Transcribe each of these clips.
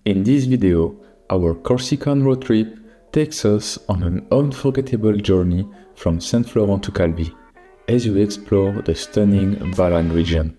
In this video, our Corsican road trip takes us on an unforgettable journey from Saint-Florent to Calvi, as we explore the stunning Balagne region.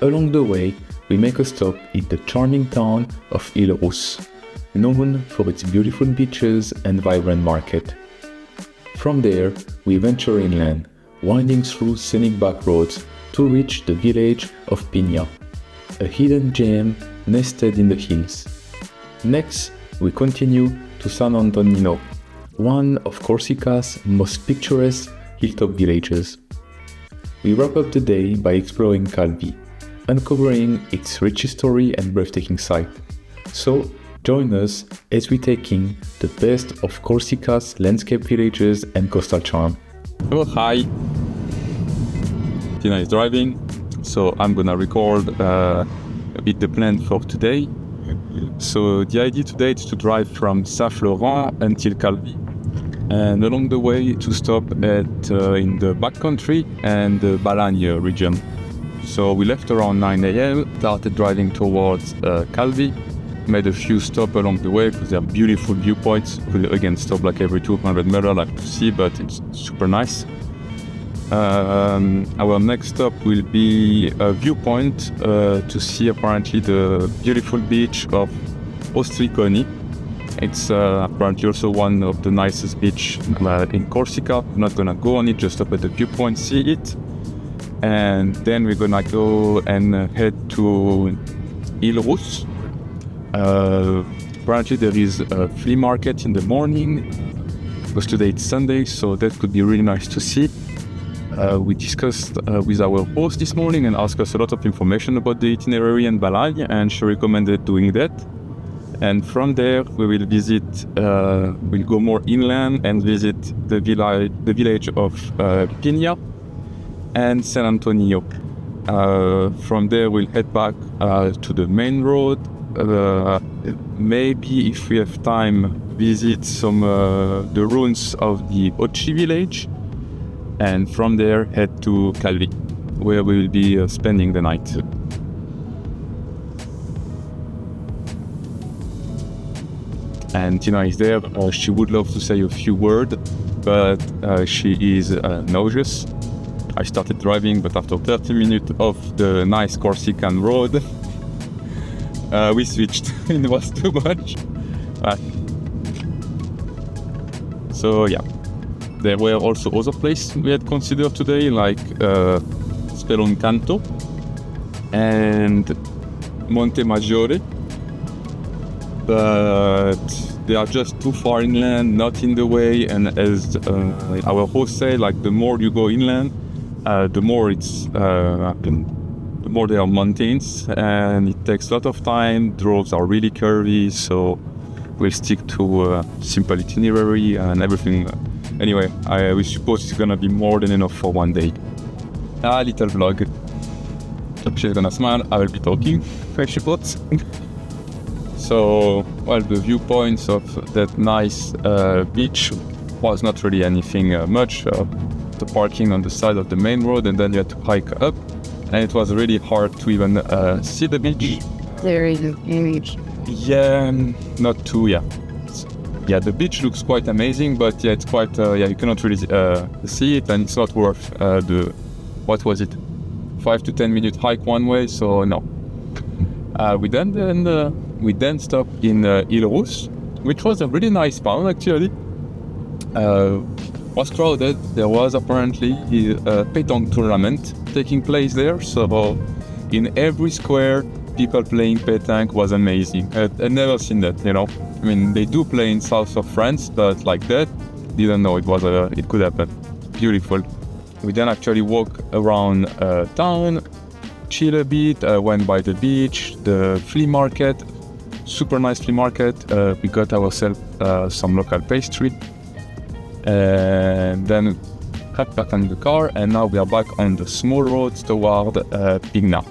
Along the way, we make a stop in the charming town of Ile Rousse, known for its beautiful beaches and vibrant market. From there, we venture inland, winding through scenic backroads to reach the village of Pigna, a hidden gem nested in the hills. Next, we continue to Sant'Antonino, one of Corsica's most picturesque hilltop villages. We wrap up the day by exploring Calvi, uncovering its rich history and breathtaking sight. So, join us as we take in the best of Corsica's landscape villages and coastal charm. Oh, hi! Tina is driving, so I'm gonna record a bit the plan for today. So the idea today is to drive from Saint-Florent until Calvi, and along the way to stop at in the backcountry and the Balagne region. So we left around 9 a.m, started driving towards Calvi, made a few stops along the way because they are beautiful viewpoints. Could again stop like every 200 meters like to see, but it's super nice. Our next stop will be a viewpoint to see apparently the beautiful beach of Ostriconi. It's apparently also one of the nicest beach in Corsica. I'm not gonna go on it, just stop at the viewpoint, see it. And then we're gonna go and head to Ile Rousse. Apparently there is a flea market in the morning, because today it's Sunday, so that could be really nice to see. We discussed with our host this morning and asked us a lot of information about the itinerary and Balagne, and she recommended doing that. And from there we will visit, we'll go more inland and visit the village of Pigna and Sant'Antonino. From there we'll head back to the main road. Maybe if we have time, visit some the ruins of the Ochi village. And from there head to Calvi, where we will be spending the night. And Tina is there. She would love to say a few words, but she is nauseous. I started driving, but after 30 minutes of the nice Corsican road, we switched. It was too much. So yeah. There were also other places we had considered today, like Speloncanto and Monte Maggiore, but they are just too far inland, not in the way. And as our host said, like the more you go inland, the more there are mountains, and it takes a lot of time. Roads are really curvy, so we'll stick to a simple itinerary and everything. Anyway, we suppose it's gonna be more than enough for one day. A little vlog. She's gonna smile, I will be talking, I suppose. So, well, the viewpoints of that nice beach was not really anything much. The parking on the side of the main road, and then you had to hike up, and it was really hard to even see the beach. There is a beach. Yeah, not too, yeah. Yeah, the beach looks quite amazing, but yeah, it's quite, you cannot really see it, and it's not worth what was it, 5 to 10 minute hike one way, so no. We then stopped in Ile Rousse, which was a really nice town actually. Was crowded. There was apparently a pétanque tournament taking place there, so in every square, people playing pétanque was amazing. I'd never seen that, you know. I mean, they do play in south of France, but like that, didn't know it could happen. Beautiful. We then actually walk around town, chill a bit, went by the beach, the flea market, super nice flea market. We got ourselves some local pastry, and then got back in the car, and now we are back on the small roads toward Pigna.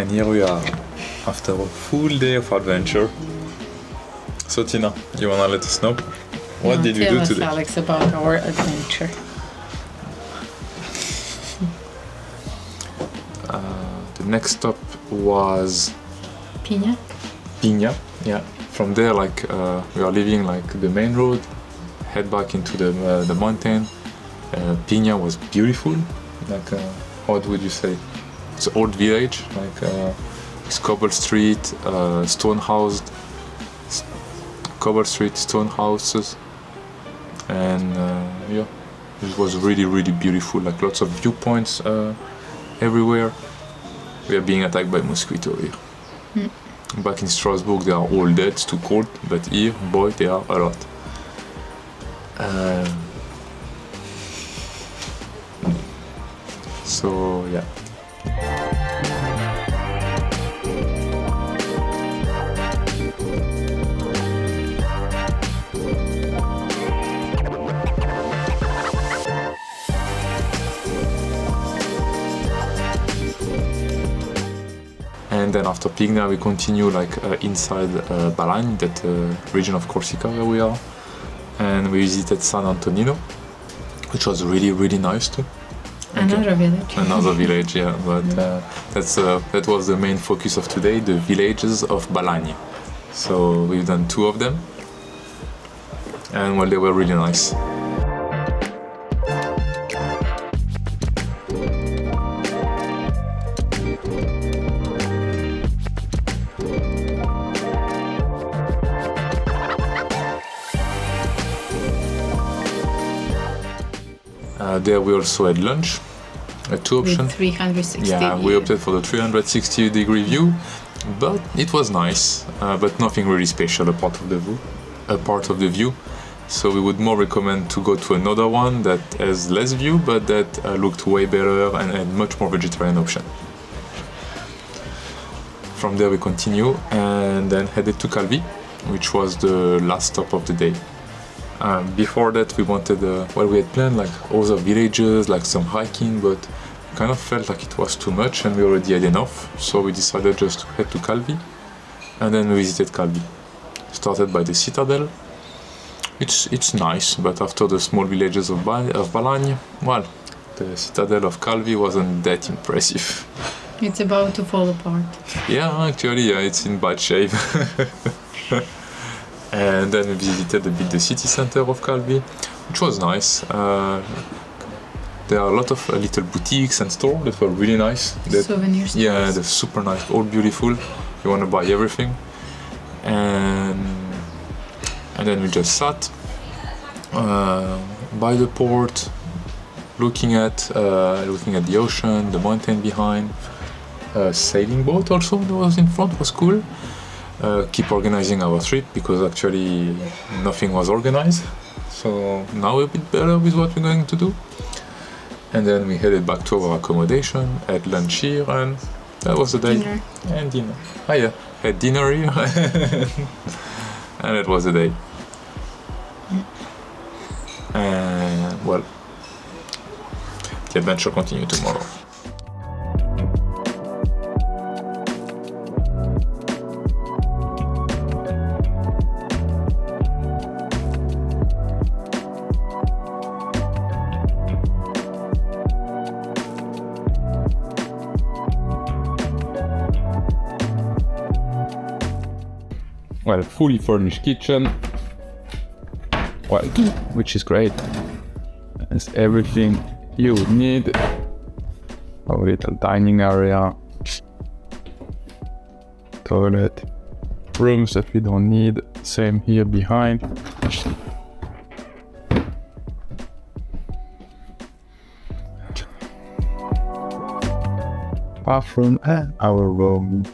And here we are, after a full day of adventure. So Tina, you wanna let us know? What did you do today? Tell us, Alex, about our adventure. The next stop was Pigna? Pigna. Yeah. From there, like we are leaving like the main road, head back into the mountain. Pigna was beautiful. Like what would you say? It's an old village, like it's cobble street, stone housed, cobble street, stone houses, and yeah, it was really really beautiful. Like lots of viewpoints everywhere. We are being attacked by mosquitoes here. Back in Strasbourg, they are all dead, it's too cold, but here, boy, they are a lot. So, yeah. And then after Pigna, we continue like inside Balagne, that region of Corsica where we are, and we visited Sant'Antonino, which was really really nice too. Another village. Another village, yeah. But that was the main focus of today, the villages of Balagne. So we've done 2 of them, and well, they were really nice. There we also had lunch, 2 options. 360. Yeah, we opted for the 360-degree view, but it was nice, but nothing really special apart of the view. So we would more recommend to go to another one that has less view, but that looked way better and had much more vegetarian option. From there we continue and then headed to Calvi, which was the last stop of the day. Before that we wanted, we had planned like other villages, like some hiking, but kind of felt like it was too much and we already had enough, so we decided just to head to Calvi, and then we visited Calvi. Started by the citadel. It's nice, but after the small villages of Balagne, well, the citadel of Calvi wasn't that impressive. It's about to fall apart. Yeah, actually, yeah, it's in bad shape. And then we visited a bit the city center of Calvi, which was nice. There are a lot of little boutiques and stores that were really nice. Souvenir stores. Yeah, they're super nice, all beautiful. You want to buy everything. And then we just sat by the port, looking at the ocean, the mountain behind. A sailing boat also that was in front was cool. Keep organizing our trip because actually nothing was organized, so now we're a bit better with what we're going to do. And then we headed back to our accommodation, had lunch here, and that was the day. Dinner. And dinner. Oh yeah, had dinner here. And that was the day. And well, the adventure continues tomorrow. Well, fully furnished kitchen, well, which is great. It's everything you would need. A little dining area, toilet, rooms that we don't need, same here behind. Bathroom and our room.